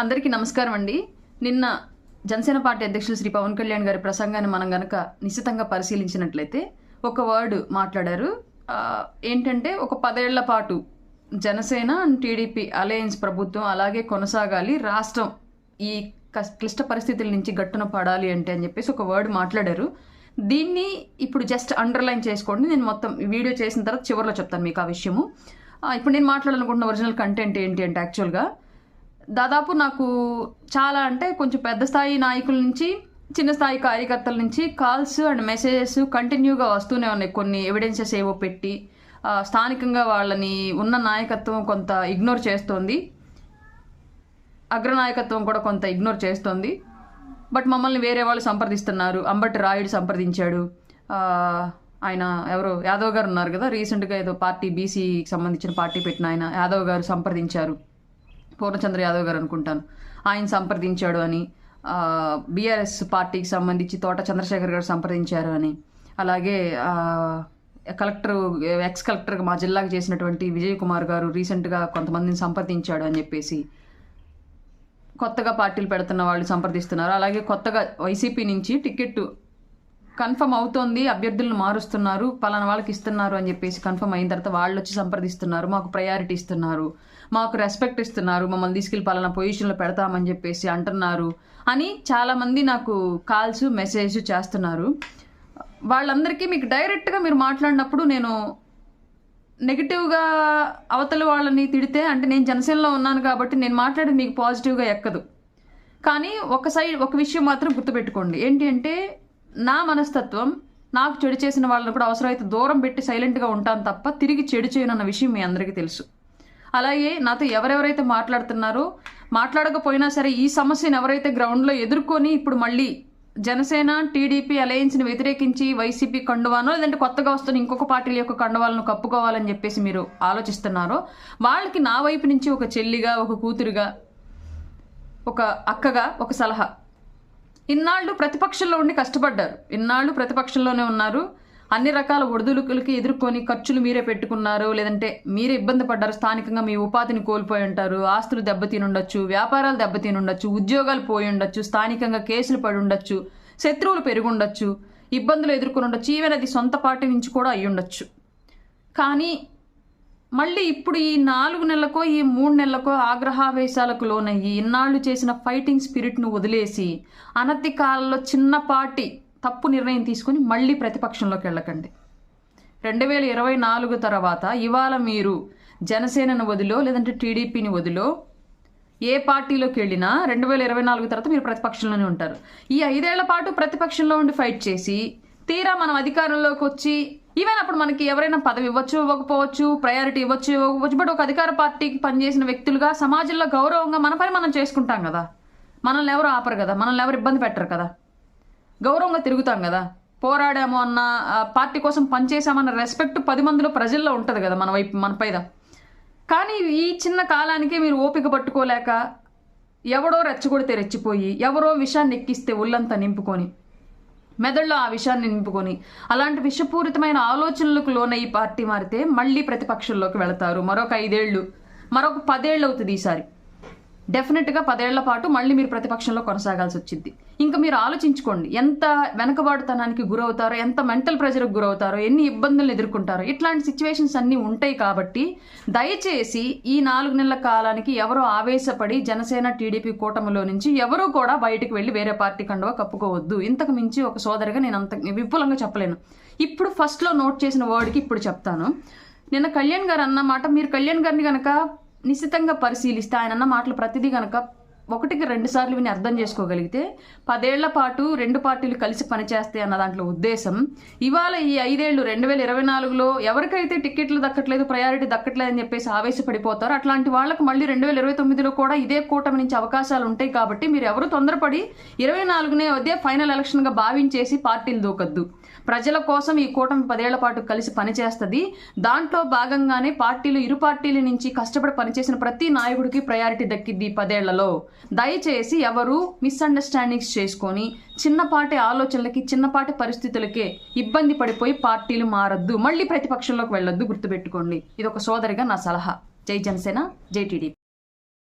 అందరికీ నమస్కారం అండి. నిన్న జనసేన పార్టీ అధ్యక్షులు శ్రీ పవన్ కళ్యాణ్ గారి ప్రసంగాన్ని మనం గనక నిశితంగా పరిశీలించినట్లయితే ఒక వర్డ్ మాట్లాడారు. ఏంటంటే ఒక 10 ఏళ్ల పాటు జనసేన అండ్ టీడీపీ అలయన్స్ ప్రభుత్వం అలాగే కొనసాగాలి, రాష్ట్రం ఈ క్లిష్ట పరిస్థితుల నుంచి గట్టున పడాలి అంటే అని చెప్పేసి ఒక వర్డ్ మాట్లాడారు. దీన్ని ఇప్పుడు జస్ట్ అండర్లైన్ చేసుకోండి. నేను మొత్తం వీడియో చేసిన తర్వాత చివరిలో చెప్తాను మీకు ఆ విషయము. ఇప్పుడు నేను మాట్లాడాలనుకుంటున్న ఒరిజినల్ కంటెంట్ ఏంటి అంటే యాక్చువల్గా దాదాపు నాకు చాలా అంటే కొంచెం పెద్ద స్థాయి నాయకుల నుంచి చిన్న స్థాయి కార్యకర్తల నుంచి కాల్స్ అండ్ మెసేజెస్ కంటిన్యూగా వస్తూనే ఉన్నాయి. కొన్ని ఎవిడెన్సెస్ ఏవో పెట్టి స్థానికంగా వాళ్ళని ఉన్న నాయకత్వం కొంత ఇగ్నోర్ చేస్తోంది, అగ్రనాయకత్వం కూడా కొంత ఇగ్నోర్ చేస్తోంది. బట్ మమ్మల్ని వేరే వాళ్ళు సంప్రదిస్తున్నారు. అంబటి రాయుడు సంప్రదించాడు. ఆయన ఎవరో యాదవ్ గారు ఉన్నారు కదా, రీసెంట్గా ఏదో పార్టీ బీసీకి సంబంధించిన పార్టీ పెట్టిన ఆయన యాదవ్ గారు సంప్రదించారు, పూర్ణచంద్ర యాదవ్ గారు అనుకుంటాను, ఆయన సంప్రదించాడు అని, బీఆర్ఎస్ పార్టీకి సంబంధించి తోట చంద్రశేఖర్ గారు సంప్రదించారు అని, అలాగే ఎక్స్ కలెక్టర్ మా జిల్లాకు చేసినటువంటి విజయ్ కుమార్ గారు రీసెంట్గా కొంతమందిని సంప్రదించాడు అని చెప్పేసి కొత్తగా పార్టీలు పెడుతున్న వాళ్ళు సంప్రదిస్తున్నారు. అలాగే కొత్తగా వైసీపీ నుంచి టికెట్ కన్ఫర్మ్ అవుతోంది, అభ్యర్థులను మారుస్తున్నారు, పలానా వాళ్ళకి ఇస్తున్నారు అని చెప్పేసి కన్ఫర్మ్ అయిన తర్వాత వాళ్ళు వచ్చి సంప్రదిస్తున్నారు, మాకు ప్రయారిటీ ఇస్తున్నారు, మాకు రెస్పెక్ట్ ఇస్తున్నారు, మమ్మల్ని తీసుకెళ్ళి పలానా పొజిషన్లో పెడతామని చెప్పేసి అంటున్నారు అని చాలామంది నాకు కాల్స్ మెసేజ్ చేస్తున్నారు. వాళ్ళందరికీ మీకు డైరెక్ట్గా మీరు మాట్లాడినప్పుడు నేను నెగిటివ్గా అవతల వాళ్ళని తిడితే అంటే నేను జనసేనలో ఉన్నాను కాబట్టి నేను మాట్లాడేది మీకు పాజిటివ్గా ఎక్కదు. కానీ ఒక విషయం మాత్రం గుర్తుపెట్టుకోండి, ఏంటి అంటే నా మనస్తత్వం, నాకు చెడు చేసిన వాళ్ళని కూడా అవసరమైతే దూరం పెట్టి సైలెంట్గా ఉంటాను తప్ప తిరిగి చెడు చేయనన్న విషయం మీ అందరికీ తెలుసు. అలాగే నాతో ఎవరెవరైతే మాట్లాడుతున్నారో, మాట్లాడకపోయినా సరే ఈ సమస్యను ఎవరైతే గ్రౌండ్లో ఎదుర్కొని ఇప్పుడు మళ్ళీ జనసేన టీడీపీ అలయన్స్ని వ్యతిరేకించి వైసీపీ కండువానో లేదంటే కొత్తగా వస్తున్న ఇంకొక పార్టీల యొక్క కండువాలను కప్పుకోవాలని చెప్పేసి మీరు ఆలోచిస్తున్నారో వాళ్ళకి నా వైపు నుంచి ఒక చెల్లిగా, ఒక కూతురుగా, ఒక అక్కగా ఒక సలహా. ఇన్నాళ్ళు ప్రతిపక్షంలో ఉండి కష్టపడ్డారు, ఇన్నాళ్ళు ప్రతిపక్షంలోనే ఉన్నారు, అన్ని రకాల ఒడిదుడుకులకి ఎదుర్కొని ఖర్చులు మీరే పెట్టుకున్నారు, లేదంటే మీరే ఇబ్బంది పడ్డారు, స్థానికంగా మీ ఉపాధిని కోల్పోయి ఉంటారు, ఆస్తులు దెబ్బతినుండొచ్చు, వ్యాపారాలు దెబ్బతినుండొచ్చు, ఉద్యోగాలు పోయి ఉండొచ్చు, స్థానికంగా కేసులు పడి ఉండొచ్చు, శత్రువులు పెరుగుండొచ్చు, ఇబ్బందులు ఎదుర్కొని ఉండొచ్చు, ఈవెన్ అది సొంత పార్టీ నుంచి కూడా అయ్యి ఉండొచ్చు. కానీ మళ్ళీ ఇప్పుడు ఈ 4 నెలలకో ఈ 3 నెలలకో ఆగ్రహావేశాలకు లోనయ్యి ఇన్నాళ్ళు చేసిన ఫైటింగ్ స్పిరిట్ను వదిలేసి అనతి కాలంలో చిన్నపాటి తప్పు నిర్ణయం తీసుకుని మళ్ళీ ప్రతిపక్షంలోకి వెళ్ళకండి. 2024 తర్వాత ఇవాళ మీరు జనసేనను వదిలో లేదంటే టీడీపీని వదిలో ఏ పార్టీలోకి వెళ్ళినా 2024 తర్వాత మీరు ప్రతిపక్షంలోనే ఉంటారు. ఈ 5 ఏళ్ల పాటు ప్రతిపక్షంలో ఉండి ఫైట్ చేసి తీరా మనం అధికారంలోకి వచ్చి ఈవెన్ అప్పుడు మనకి ఎవరైనా పదవి ఇవ్వచ్చు ఇవ్వకపోవచ్చు, ప్రయారిటీ ఇవ్వచ్చు ఇవ్వకపోవచ్చు, బట్ ఒక అధికార పార్టీకి పనిచేసిన వ్యక్తులుగా సమాజంలో గౌరవంగా మన పని మనం చేసుకుంటాం కదా, మనల్ని ఎవరు ఆపరు కదా, మనల్ని ఎవరు ఇబ్బంది పెట్టరు కదా, గౌరవంగా తిరుగుతాం కదా, పోరాడాము అన్న పార్టీ కోసం పనిచేసామన్న రెస్పెక్ట్ 10 మందిలో ప్రజల్లో ఉంటుంది కదా మన పైన. కానీ ఈ చిన్న కాలానికి మీరు ఓపిక పట్టుకోలేక ఎవడో రెచ్చగొడితే రెచ్చిపోయి, ఎవరో విషయాన్ని ఎక్కిస్తే ఒళ్ళంతా నింపుకొని, మెదడులో ఆ విషయాన్ని నింపుకొని అలాంటి విషపూరితమైన ఆలోచనలకు లోన ఈ పార్టీ మారితే మళ్ళీ ప్రతిపక్షంలోకి వెళతారు. మరొక 5 ఏళ్ళు, మరొక 10 ఏళ్ళు అవుతుంది. ఈసారి డెఫినెట్గా 10 ఏళ్ల పాటు మళ్ళీ మీరు ప్రతిపక్షంలో కొనసాగాల్సి వచ్చింది. ఇంకా మీరు ఆలోచించుకోండి, ఎంత వెనకబాటుతనానికి గురవుతారో, ఎంత మెంటల్ ప్రెషర్కి గురవుతారో, ఎన్ని ఇబ్బందులను ఎదుర్కొంటారో. ఇట్లాంటి సిచ్యువేషన్స్ అన్నీ ఉంటాయి. కాబట్టి దయచేసి ఈ 4 నెలల కాలానికి ఎవరో ఆవేశపడి జనసేన టీడీపీ కూటమిలో నుంచి ఎవరూ కూడా బయటకు వెళ్ళి వేరే పార్టీ కండువా కప్పుకోవద్దు. ఇంతకు మించి ఒక సోదరిగా నేను అంత విపులంగా చెప్పలేను. ఇప్పుడు ఫస్ట్లో నోట్ చేసిన వర్డ్కి ఇప్పుడు చెప్తాను. నిన్న కళ్యాణ్ గారు అన్న మాట, మీరు కళ్యాణ్ గారిని కనుక నిశితంగా పరిశీలిస్తే ఆయన అన్న మాటలు ప్రతిదీ కనుక 1కి 2 సార్లు విని అర్థం చేసుకోగలిగితే 10 ఏళ్ల పాటు 2 పార్టీలు కలిసి పనిచేస్తాయి అన్న దాంట్లో ఉద్దేశం. ఇవాళ ఈ 5 ఏళ్ళు 2024లో ఎవరికైతే టికెట్లు దక్కట్లేదు, ప్రయారిటీ దక్కట్లేదు అని చెప్పేసి ఆవేశపడిపోతారో అట్లాంటి వాళ్ళకు మళ్ళీ 2029లో కూడా ఇదే కూటమి నుంచి అవకాశాలు ఉంటాయి. కాబట్టి మీరు ఎవరు తొందరపడి 24నే అదే ఫైనల్ ఎలక్షన్గా భావించేసి పార్టీలు దూకద్దు. ప్రజల కోసం ఈ కూటమి 10 ఏళ్ల పాటు కలిసి పనిచేస్తుంది. దాంట్లో భాగంగానే ఇరు పార్టీల నుంచి కష్టపడి పనిచేసిన ప్రతి నాయకుడికి ప్రయారిటీ దక్కిద్ది 10 ఏళ్లలో. దయచేసి ఎవరు మిస్అండర్స్టాండింగ్స్ చేసుకొని చిన్నపాటి ఆలోచనలకి, చిన్నపాటి పరిస్థితులకే ఇబ్బంది పడిపోయి పార్టీలు మారద్దు, మళ్ళీ ప్రతిపక్షంలోకి వెళ్ళొద్దు. గుర్తుపెట్టుకోండి, ఇది ఒక సోదరిగా నా సలహా. జై జనసేన, జై టీడీపీ.